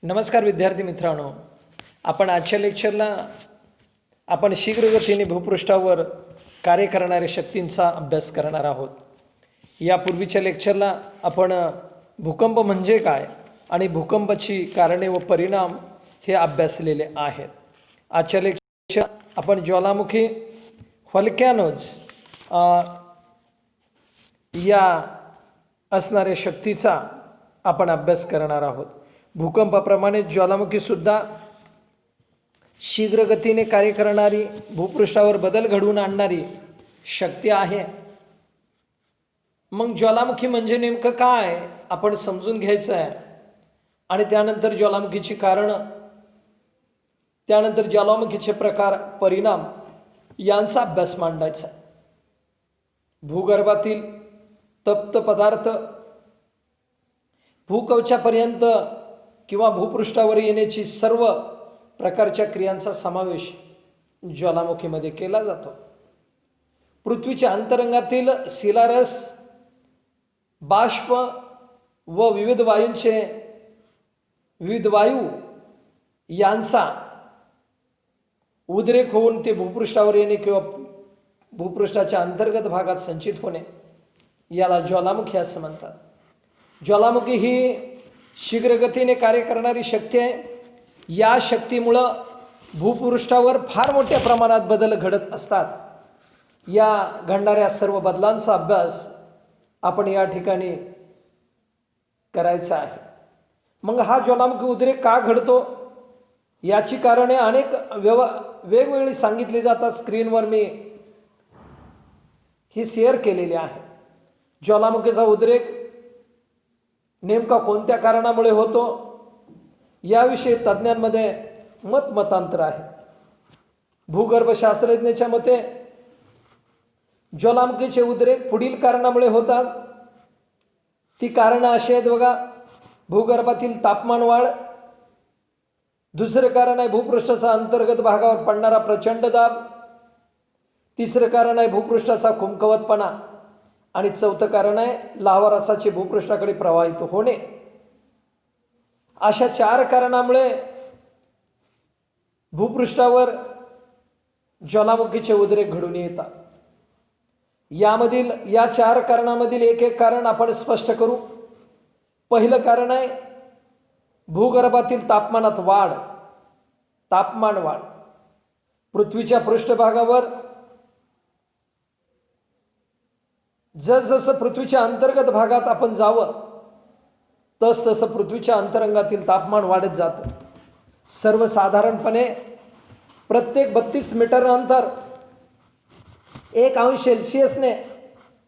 नमस्कार विद्यार्थी मित्रांनो, आपण आजच्या लेक्चरला आपण शीघ्रगतीने भूपृष्ठावर कार्य करणाऱ्या शक्तींचा अभ्यास करणार आहोत. यापूर्वीच्या लेक्चरला आपण भूकंप म्हणजे काय आणि भूकंपाची कारणे व परिणाम हे अभ्यासलेले आहेत. आजच्या लेक्चर आपण ज्वालामुखी व्हॉल्कॅनोज या असणाऱ्या शक्तीचा आपण अभ्यास करणार आहोत. भूकंपाप्रमाणे ज्वालामुखीसुद्धा शीघ्रगतीने कार्य करणारी, भूपृष्ठावर बदल घडवून आणणारी शक्ती आहे. मग ज्वालामुखी म्हणजे नेमकं काय आपण समजून घ्यायचं आहे आणि त्यानंतर ज्वालामुखीची कारणं, त्यानंतर ज्वालामुखीचे प्रकार, परिणाम यांचा अभ्यास मांडायचा. भूगर्भातील तप्त पदार्थ भूकवचापर्यंत किंवा भूपृष्ठावर येण्याची सर्व प्रकारच्या क्रियांचा समावेश ज्वालामुखीमध्ये केला जातो. पृथ्वीच्या अंतरंगातील शिलारस, बाष्प व विविध वायू यांचा उद्रेक होऊन ते भूपृष्ठावर येणे किंवा भूपृष्ठाच्या अंतर्गत भागात संचित होणे याला ज्वालामुखी असं म्हणतात. ज्वालामुखी ही शीघ्रगतीने कार्य करणारी शक्ती आहे. या शक्तीमुळं भूपृष्ठावर फार मोठ्या प्रमाणात बदल घडत असतात. या घडणाऱ्या सर्व बदलांचा अभ्यास आपण या ठिकाणी करायचा आहे. मग हा ज्वालामुखी उद्रेक का घडतो याची कारणे अनेक वेगवेगळी सांगितली जातात. स्क्रीनवर मी ही शेअर केलेली आहे. ज्वालामुखीचा उद्रेक नेमका कोणत्या कारणामुळे होतो याविषयी तज्ज्ञांमध्ये मतांतर आहे. भूगर्भशास्त्रज्ञांच्या मते ज्वालामुखीचे उद्रेक पुढील कारणामुळे होतात. ती कारणं अशी आहेत बघा. भूगर्भातील तापमान वाढ, दुसरं कारण आहे भूपृष्ठाचा अंतर्गत भागावर पडणारा प्रचंड दाब, तिसरं कारण आहे भूपृष्ठाचा कुमकवतपणा आणि चौथं कारण आहे लाव्हा रसाचे भूपृष्ठाकडे प्रवाहित होणे. अशा 4 कारणामुळे भूपृष्ठावर ज्वालामुखीचे उद्रेक घडून येतात. या 4 कारणामधील एक कारण आपण स्पष्ट करू. पहिलं कारण आहे भूगर्भातील तापमान वाढ. पृथ्वीच्या पृष्ठभागावर जसं पृथ्वीच्या अंतर्गत भागात आपण जावं तसं पृथ्वीच्या अंतरंगातील तापमान वाढत जातं. सर्वसाधारणपणे प्रत्येक 32 मीटर अंतर 1 अंश सेल्सिअसने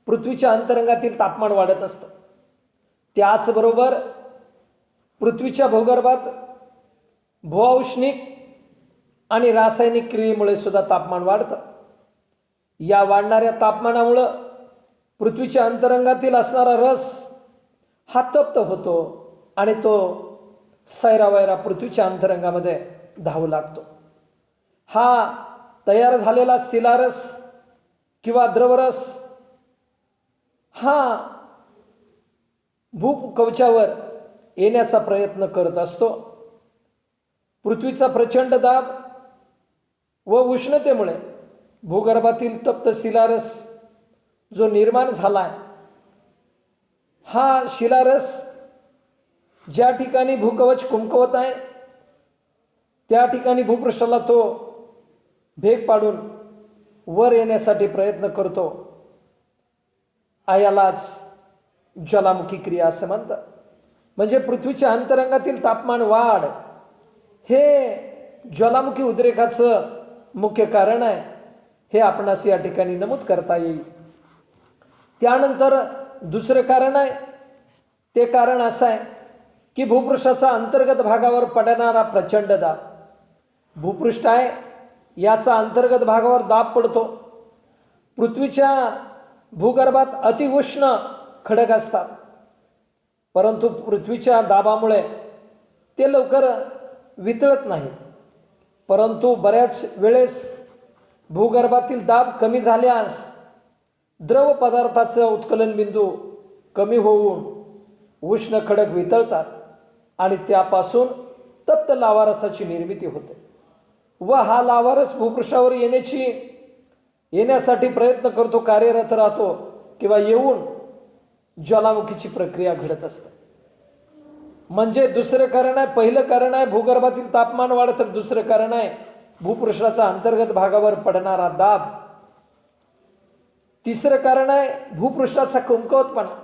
पृथ्वीच्या अंतरंगातील तापमान वाढत असतं. त्याचबरोबर पृथ्वीच्या भूगर्भात भूऔष्णिक आणि रासायनिक क्रियेमुळे सुद्धा तापमान वाढतं. या वाढणाऱ्या तापमानामुळं पृथ्वीच्या अंतरंगातील असणारा रस हा तप्त होतो आणि तो सैरावैरा पृथ्वीच्या अंतरंगामध्ये धावू लागतो. हा तयार झालेला शिलारस किंवा द्रवरस हा भूकवचावर येण्याचा प्रयत्न करत असतो. पृथ्वीचा प्रचंड दाब व उष्णतेमुळे भूगर्भातील तप्त शिलारस जो निर्माण झालाय, हा शिलारस ज्या ठिकाणी भूकवच कुमकवत आहे त्या ठिकाणी भूपृष्ठाला तो भेग पाडून वर येण्यासाठी प्रयत्न करतो. यालाच ज्वालामुखी क्रिया असं म्हणतात. म्हणजे पृथ्वीच्या अंतरंगातील तापमान वाढ हे ज्वालामुखी उद्रेकाचं मुख्य कारण आहे. हे आपणास या ठिकाणी नमूद करता येईल. त्यानंतर दुसरं कारण आहे, ते कारण असं आहे की भूपृष्ठाचा अंतर्गत भागावर पडणारा प्रचंड दाब. भूपृष्ठ आहे याचा अंतर्गत भागावर दाब पडतो. पृथ्वीच्या भूगर्भात अतिउष्ण खडक असतात, परंतु पृथ्वीच्या दाबामुळे ते लवकर वितळत नाही. परंतु बऱ्याच वेळेस भूगर्भातील दाब कमी झाल्यास द्रव पदार्थाचा उत्कलन बिंदू कमी होऊन उष्ण खडक वितळतात आणि त्यापासून तप्त लावारसाची निर्मिती होते व हा लावारस भूपृष्ठावर येण्यासाठी प्रयत्न करतो, कार्यरत राहतो किंवा येऊन ज्वालामुखीची प्रक्रिया घडत असते. म्हणजे दुसरं कारण आहे, पहिलं कारण आहे भूगर्भातील तापमान वाढ, तर दुसरं कारण आहे भूपृष्ठाचा अंतर्गत भागावर पडणारा दाब. तिसरं कारण आहे भूपृष्ठाचा कमकुवतपणा.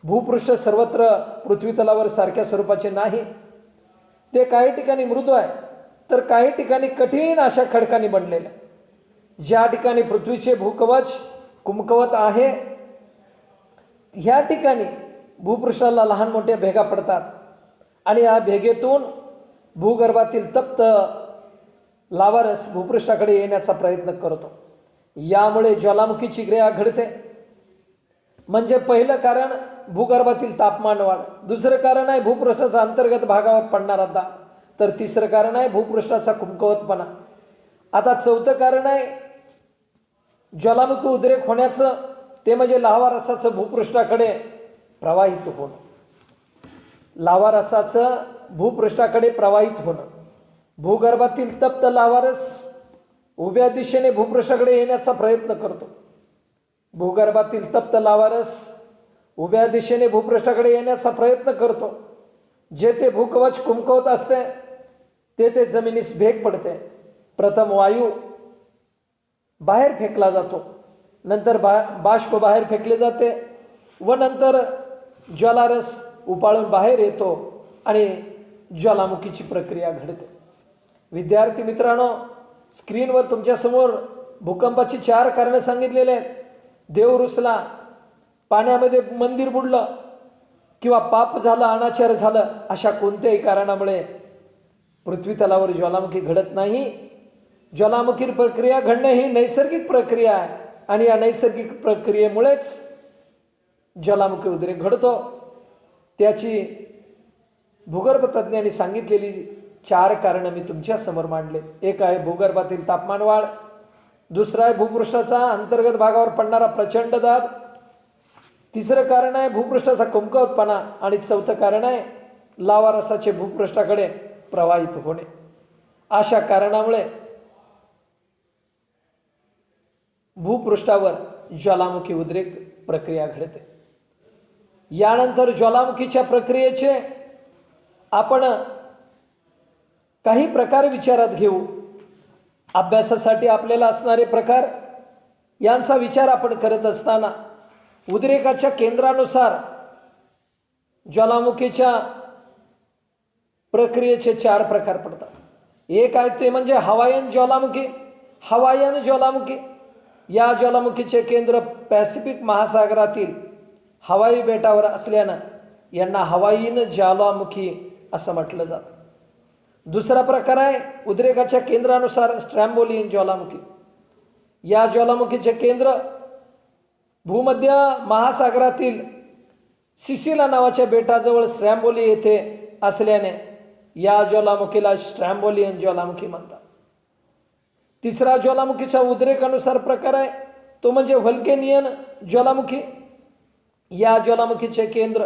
भूपृष्ठ सर्वत्र पृथ्वी तलावर सारख्या स्वरूपाचे नाही. ते काही ठिकाणी मृदू आहे तर काही ठिकाणी कठीण अशा खडकांनी बनलेले. ज्या ठिकाणी पृथ्वीचे भूकवच कुमकवत आहे ह्या ठिकाणी भूपृष्ठाला लहान मोठ्या भेगा पडतात आणि या भेगेतून भूगर्भातील तप्त लावारस भूपृष्ठाकडे येण्याचा प्रयत्न करतो. यामुळे ज्वालामुखीची क्रिया घडते. म्हणजे पहिलं कारण भूगर्भातील तापमान वाढ, दुसरं कारण आहे भूपृष्ठाचा अंतर्गत भागावर पडणारा दाब, तर तिसरं कारण आहे भूपृष्ठाचा कुमकुवतपणा. आता चौथं कारण आहे ज्वालामुखी उद्रेक होण्याचं, ते म्हणजे लावारसाचं भूपृष्ठाकडे प्रवाहित होणं. लावारसाचं भूपृष्ठाकडे प्रवाहित होणं. भूगर्भातील तप्त लावारस उभ्या दिशेने भूपृष्ठाकडे येण्याचा प्रयत्न करतो. भूगर्भातील तप्त लावारस उभ्या दिशेने भूपृष्ठाकडे येण्याचा प्रयत्न करतो. जेथे भूकवच कुमकवत असते तेथे जमिनीस भेग पडते. प्रथम वायू बाहेर फेकला जातो, नंतर बाष्प बाहेर फेकले जाते व नंतर ज्वालारस उपाळून बाहेर येतो आणि ज्वालामुखीची प्रक्रिया घडते. विद्यार्थी मित्रांनो, स्क्रीनवर तुमच्यासमोर भूकंपाची 4 कारणं सांगितलेले आहेत. देव रुसला, पाण्यामध्ये मंदिर बुडलं किंवा पाप झालं, अनाचार झालं, अशा कोणत्याही कारणामुळे पृथ्वी तलावर ज्वालामुखी घडत नाही. ज्वालामुखी प्रक्रिया घडणे ही नैसर्गिक प्रक्रिया आहे आणि या नैसर्गिक प्रक्रियेमुळेच ज्वालामुखी उद्रेक घडतो. त्याची भूगर्भ तज्ज्ञांनी सांगितलेली 4 कारणं मी तुमच्या समोर मांडले. एक आहे भूगर्भातील तापमान वाढ, दुसरा आहे भूपृष्ठाचा अंतर्गत भागावर पडणारा प्रचंड दाब, तिसरं कारण आहे भूपृष्ठाचा कुमकुवतपणा आणि चौथं कारण आहे लावारसाचे भूपृष्ठाकडे प्रवाहित होणे. अशा कारणामुळे भूपृष्ठावर ज्वालामुखी उद्रेक प्रक्रिया घडते. यानंतर ज्वालामुखीच्या प्रक्रियेचे आपण काही प्रकार विचारात घेऊ. अभ्यासासाठी आपल्याला असणारे प्रकार यांचा विचार आपण करत असताना उद्रेकाच्या केंद्रानुसार ज्वालामुखीच्या प्रक्रियेचे 4 प्रकार पडतात. एक आहे ते म्हणजे हवायन ज्वालामुखी. हवायन ज्वालामुखी या ज्वालामुखीचे केंद्र पॅसिफिक महासागरातील हवाई बेटावर असल्यानं यांना हवाईन ज्वालामुखी असं म्हटलं जातं. दुसरा प्रकार आहे उद्रेकाच्या केंद्रानुसार स्ट्रॅम्बोलियन ज्वालामुखी. या ज्वालामुखीचे केंद्र भूमध्य महासागरातील सिसिला नावाच्या बेटाजवळ स्ट्रॅम्बोली येथे असल्याने या ज्वालामुखीला स्ट्रॅम्बोलियन ज्वालामुखी म्हणतात. तिसरा ज्वालामुखीच्या उद्रेकानुसार प्रकार आहे तो म्हणजे व्हल्केनियन ज्वालामुखी. या ज्वालामुखीचे केंद्र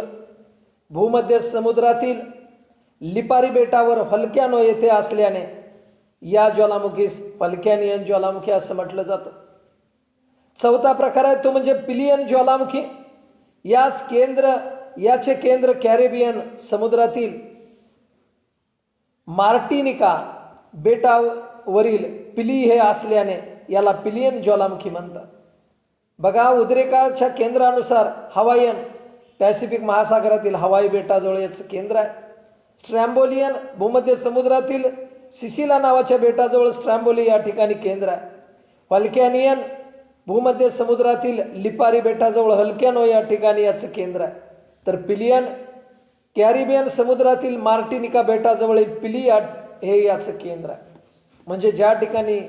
भूमध्य समुद्रातील लिपारी बेटावर व्हल्कॅनो येथे असल्याने या ज्वालामुखीस व्हल्कॅनियन ज्वालामुखी असं म्हटलं जातं. चौथा प्रकार आहे तो म्हणजे पिलियन ज्वालामुखी. याचे केंद्र कॅरेबियन समुद्रातील मार्टिनिका बेटावरील पिली हे असल्याने याला पिलियन ज्वालामुखी म्हणतात. बघा, उद्रेकाच्या केंद्रानुसार हवाईयन पॅसिफिक महासागरातील हवाई बेटाजवळ याचं केंद्र आहे. स्ट्रॅम्बोलियन भूमध्य समुद्रातील सिसिला नावाच्या बेटाजवळ स्ट्रॅम्बोली या ठिकाणी केंद्र आहे. व्हल्कॅनियन भूमध्य समुद्रातील लिपारी बेटाजवळ व्हल्कॅनो या ठिकाणी याचं केंद्र आहे. तर पिलियन कॅरिबियन समुद्रातील मार्टिनिका बेटाजवळ पिली हे याचं केंद्र आहे. म्हणजे ज्या ठिकाणी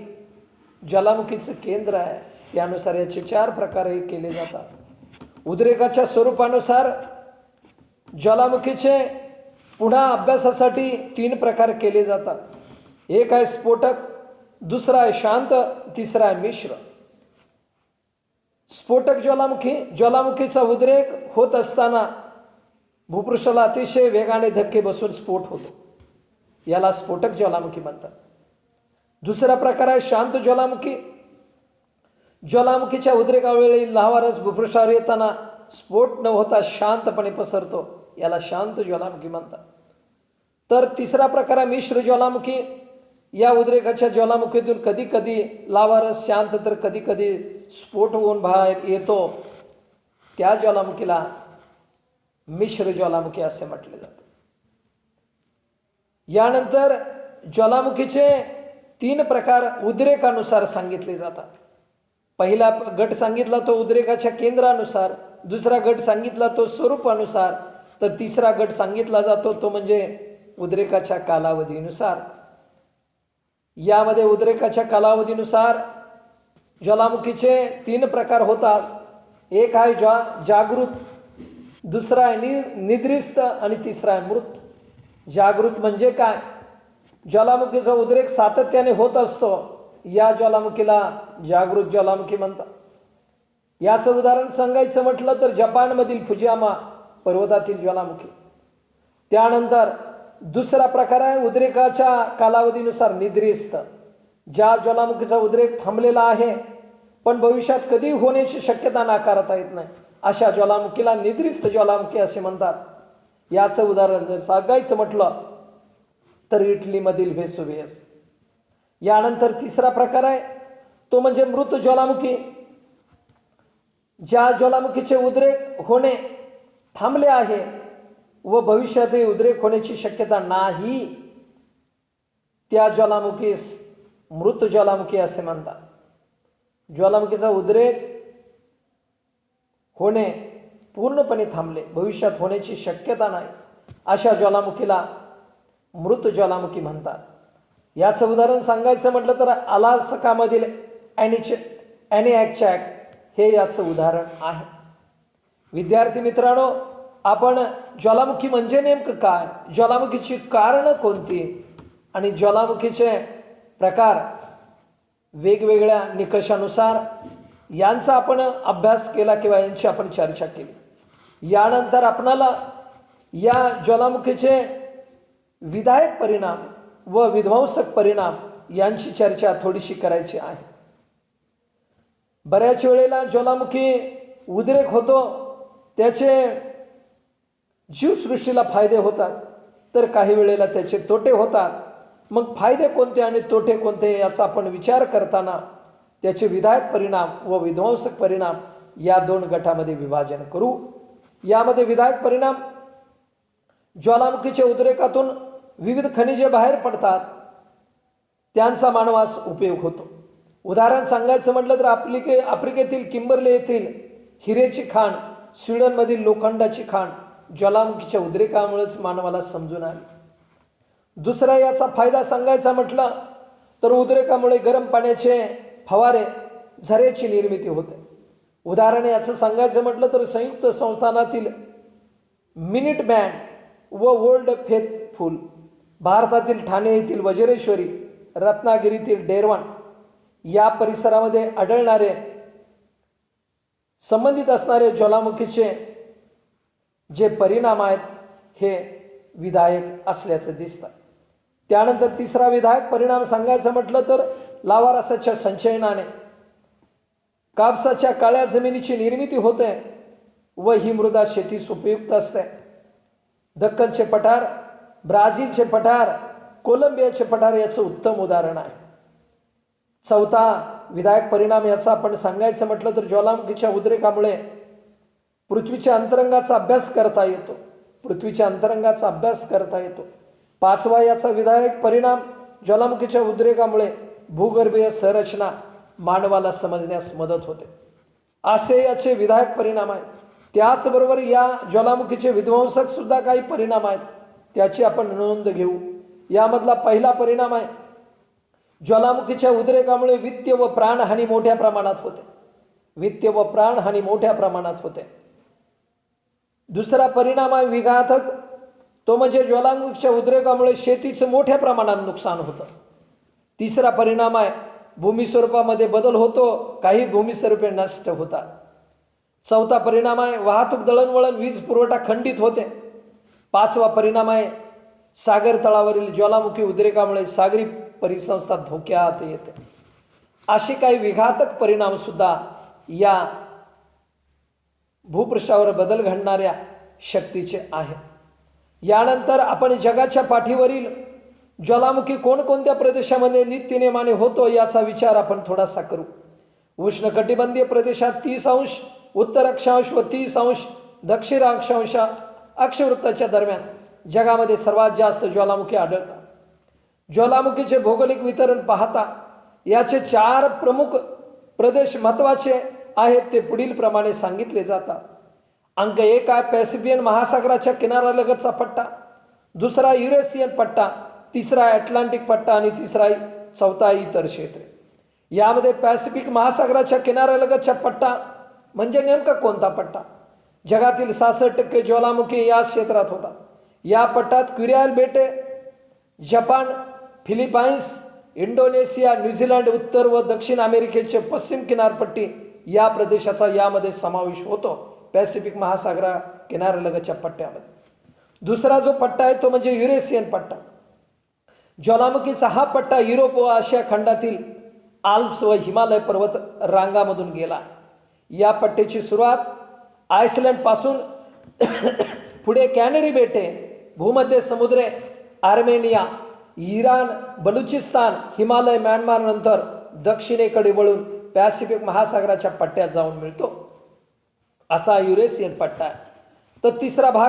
ज्वालामुखीचं केंद्र आहे त्यानुसार याचे 4 प्रकार केले जातात. उद्रेकाच्या स्वरूपानुसार ज्वालामुखीचे पुन्हा अभ्यासासाठी 3 प्रकार केले जातात. एक आहे स्फोटक, दुसरा आहे शांत, तिसरा आहे मिश्र. स्फोटक ज्वालामुखीचा उद्रेक होत असताना भूपृष्ठाला अतिशय वेगाने धक्के बसून स्फोट होतो. याला स्फोटक ज्वालामुखी म्हणतात. दुसरा प्रकार आहे शांत ज्वालामुखी. ज्वालामुखीच्या उद्रेकावेळी लाव्हा रस भूपृष्ठावर येताना स्फोट न होता शांतपणे पसरतो, याला शांत ज्वालामुखी म्हणतात. तर तिसरा प्रकार आहे मिश्र ज्वालामुखी. या उद्रेकाच्या ज्वालामुखीतून कधी कधी लाव्हा रस शांत तर कधी कधी स्फोट होऊन बाहेर येतो, त्या ज्वालामुखीला मिश्र ज्वालामुखी असे म्हटले जाते. यानंतर ज्वालामुखीचे 3 प्रकार उद्रेकानुसार सांगितले जातात. पहिला गट सांगितला तो उद्रेकाच्या केंद्रानुसार, दुसरा गट सांगितला तो स्वरूपानुसार, तर तिसरा गट सांगितला जातो तो म्हणजे उद्रेकाच्या कालावधीनुसार. यामध्ये उद्रेकाच्या कालावधीनुसार ज्वालामुखीचे 3 प्रकार होतात. एक आहे जागृत, दुसरा आहे निद्रिस्त आणि तिसरा आहे मृत. जागृत म्हणजे काय? ज्वालामुखीचा उद्रेक सातत्याने होत असतो, या ज्वालामुखीला जागृत ज्वालामुखी म्हणतात. याचं उदाहरण सांगायचं म्हटलं तर जपानमधील फुजियामा पर्वतातील ज्वालामुखी. त्यानंतर दुसरा प्रकार आहे उद्रेकाच्या कालावधीनुसार निद्रिस्त. ज्या ज्वालामुखीचा उद्रेक थांबलेला आहे पण भविष्यात कधी होण्याची शक्यता नाकारता येत नाही, अशा ज्वालामुखीला निद्रिस्त ज्वालामुखी असे म्हणतात. याचं उदाहरण जर सांगायचं म्हटलं तर इटलीमधील व्हेसुव्हियस. यानंतर तिसरा प्रकार आहे तो म्हणजे मृत ज्वालामुखी. ज्या ज्वालामुखीचे उद्रेक होणे थांबले आहे व भविष्यातही उद्रेक होण्याची शक्यता नाही, त्या ज्वालामुखीस मृत ज्वालामुखी असे म्हणतात. ज्वालामुखीचा उद्रेक होणे पूर्णपणे थांबले, भविष्यात होण्याची शक्यता नाही, अशा ज्वालामुखीला मृत ज्वालामुखी म्हणतात. याचं उदाहरण सांगायचं म्हटलं तर अलास्कामधील ॲनिॲकचॅक हे याचं उदाहरण आहे. विद्यार्थी मित्रांनो, आपण ज्वालामुखी म्हणजे नेमकं काय, ज्वालामुखीची कारणं कोणती आणि ज्वालामुखीचे प्रकार वेगवेगळ्या निकषानुसार यांचा आपण अभ्यास केला किंवा यांची आपण चर्चा केली. यानंतर आपणाला या ज्वालामुखीचे विधायक परिणाम व विध्वंसक परिणाम यांची चर्चा थोडीशी करायची आहे. बऱ्याच वेळेला ज्वालामुखी उद्रेक होतो, त्याचे जीवसृष्टीला फायदे होतात, तर काही वेळेला त्याचे तोटे होतात. मग फायदे कोणते आणि तोटे कोणते याचा आपण विचार करताना त्याचे विधायक परिणाम व विध्वंसक परिणाम या 2 गटामध्ये विभाजन करू. यामध्ये विधायक परिणाम, ज्वालामुखीच्या उद्रेकातून विविध खनिजे बाहेर पडतात, त्यांचा मानवास उपयोग होतो. उदाहरण सांगायचं म्हटलं तर आफ्रिकेतील किंबर्ले येथील हिरेची खाण, स्वीडनमधील लोखंडाची खाण ज्वालामुखीच्या उद्रेकामुळेच मानवाला समजून आली. दुसरा याचा फायदा सांगायचा म्हटलं तर उद्रेकामुळे गरम पाण्याचे फवारे, झऱ्याची निर्मिती होते. उदाहरण याचं सांगायचं म्हटलं तर संयुक्त संस्थानातील मिनिट मॅन व ओल्ड फेथफुल, भारतातील ठाणे येथील वज्रेश्वरी, रत्नागिरीतील डेरवण या परिसरामध्ये आढळणारे संबंधित असणारे ज्वालामुखीचे जे परिणाम आहेत हे विधायक असल्याचं दिसतं. त्यानंतर तिसरा विधायक परिणाम सांगायचं म्हटलं तर लाव्हा रसाच्या संचयनाने कापसाच्या काळ्या जमिनीची निर्मिती होते व ही मृदा शेतीस उपयुक्त असते. दक्खनचे पठार, ब्राझीलचे पठार, कोलंबियाचे पठार याचं उत्तम उदाहरण आहे. चौथा विधायक परिणाम याचा आपण सांगायचं म्हटलं तर ज्वालामुखीच्या उद्रेकामुळे पृथ्वीच्या अंतरंगाचा अभ्यास करता येतो. पृथ्वीच्या अंतरंगाचा अभ्यास करता येतो. पाचवा याचा विधायक परिणाम, ज्वालामुखीच्या उद्रेकामुळे भूगर्भीय संरचना मानवाला समजण्यास मदत होते. असे याचे विधायक परिणाम आहेत. त्याचबरोबर या ज्वालामुखीचे विध्वंसक सुद्धा काही परिणाम आहेत, त्याची आपण नोंद घेऊ. यामधला पहिला परिणाम आहे ज्वालामुखीच्या उद्रेकामुळे वित्तीय व प्राणहानी मोठ्या प्रमाणात होते. वित्तीय व प्राणहानी मोठ्या प्रमाणात होते. दुसरा परिणाम आहे विघातक, तो म्हणजे ज्वालामुखीच्या उद्रेकामुळे शेतीचं मोठ्या प्रमाणात नुकसान होतं. तिसरा परिणाम आहे भूमिस्वरूपामध्ये बदल होतो, काही भूमिस्वरूपे नष्ट होतात. चौथा परिणाम आहे वाहतूक, दळणवळण, वीज पुरवठा खंडित होते. पाचवा परिणाम आहे सागर तळावरील ज्वालामुखी उद्रेकामुळे सागरी परिसंस्था धोक्यात येते. असे काही विघातक परिणाम सुद्धा या भूपृष्ठावर बदल घडणाऱ्या शक्तीचे आहे. यानंतर आपण जगाच्या पाठीवरील ज्वालामुखी कोणकोणत्या प्रदेशामध्ये नित्यनेमाने होतो याचा विचार आपण थोडासा करू. उष्णकटिबंधीय प्रदेशात 30 अंश उत्तर अक्षांश व 30 अंश दक्षिण अक्षांश अक्षवृत्ताच्या दरम्यान जगामध्ये सर्वात जास्त ज्वालामुखी आढळतात. ज्वालामुखीचे भौगोलिक वितरण पाहता याचे 4 प्रमुख प्रदेश महत्त्वाचे आहेत. ते पुढील प्रमाणे सांगितले जातात. अंक 1 आहे पॅसिफियन महासागराच्या किनाऱ्यालगतचा पट्टा, दुसरा युरेशियन पट्टा, तिसरा अटलांटिक पट्टा आणि चौथा इतर क्षेत्रे. यामध्ये पॅसिफिक महासागराच्या किनाऱ्यालगतचा पट्टा म्हणजे नेमका कोणता पट्टा? जगातील 66% ज्वालामुखी या क्षेत्रात होतात. या पट्ट्यात कुरिल बेटे, जपान, फिलिपाईन्स, इंडोनेशिया, न्यूझीलंड, उत्तर व दक्षिण अमेरिकेचे पश्चिम किनारपट्टी या प्रदेशाचा यामध्ये समावेश होतो. पॅसिफिक महासागरा किनाऱ्यालगतच्या पट्ट्यामध्ये दुसरा जो पट्टा आहे तो म्हणजे युरेशियन पट्टा. ज्वालामुखीचा हा पट्टा युरोप व आशिया खंडातील आल्प्स व हिमालय पर्वत रांगामधून गेला. या पट्ट्याची सुरुवात आइसलँड पासून पुढे कॅनरी बेटे, भूमध्य समुद्र, Armenia, Iran, Balochistan, Himalaya, Myanmar नंतर दक्षिणेकडे वळून पॅसिफिक महासागराच्या पट्ट्यात जाऊन मिळतो. असा युरेशियन पट्टा आहे. तर तिसरा भाग